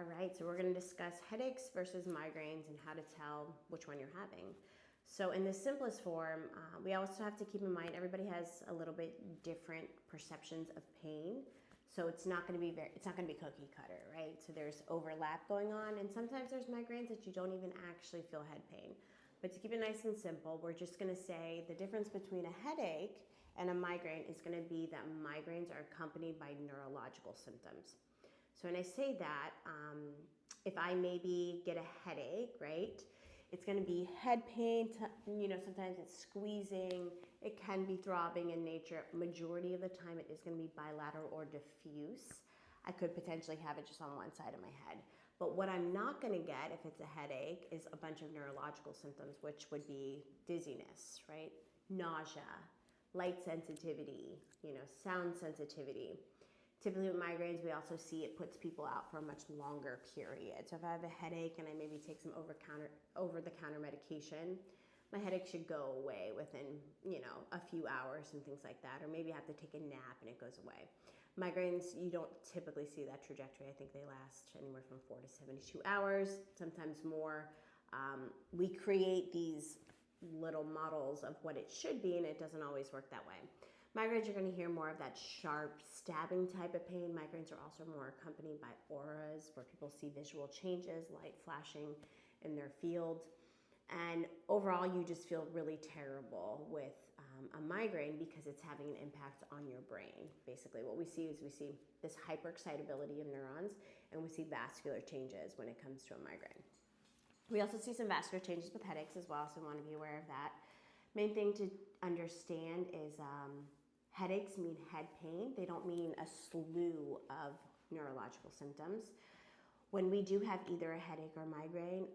All right, so we're going to discuss headaches versus migraines and how to tell which one you're having. So in the simplest form, we also have to keep in mind everybody has a little bit different perceptions of pain. So it's not going to be cookie cutter, right? So there's overlap going on, and sometimes there's migraines that you don't even actually feel head pain. But to keep it nice and simple, we're just going to say the difference between a headache and a migraine is going to be that migraines are accompanied by neurological symptoms. So when I say that, if I maybe get a headache, right, it's going to be head pain, sometimes it's squeezing, it can be throbbing in nature. Majority of the time it is going to be bilateral or diffuse. I could potentially have it just on one side of my head. But what I'm not going to get if it's a headache is a bunch of neurological symptoms, which would be dizziness, right? Nausea, light sensitivity, sound sensitivity. Typically with migraines, we also see it puts people out for a much longer period. So if I have a headache and I maybe take some over-the-counter medication, my headache should go away within, a few hours and things like that. Or maybe I have to take a nap and it goes away. Migraines, you don't typically see that trajectory. I think they last anywhere from 4 to 72 hours, sometimes more. We create these little models of what it should be, and it doesn't always work that way. Migraines, you're going to hear more of that sharp, stabbing type of pain. Migraines are also more accompanied by auras, where people see visual changes, light flashing in their field. And overall, you just feel really terrible with a migraine because it's having an impact on your brain. Basically, what we see is this hyperexcitability of neurons, and we see vascular changes when it comes to a migraine. We also see some vascular changes with headaches as well, so we want to be aware of that. Main thing to understand is headaches mean head pain. They don't mean a slew of neurological symptoms. When we do have either a headache or migraine,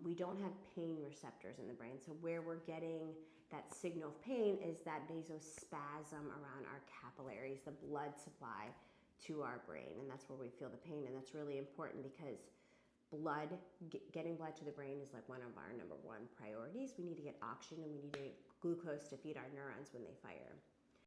we don't have pain receptors in the brain. So where we're getting that signal of pain is that vasospasm around our capillaries, the blood supply to our brain. And that's where we feel the pain. And that's really important because getting blood to the brain is like one of our number one priorities. We need to get oxygen and we need to get glucose to feed our neurons when they fire.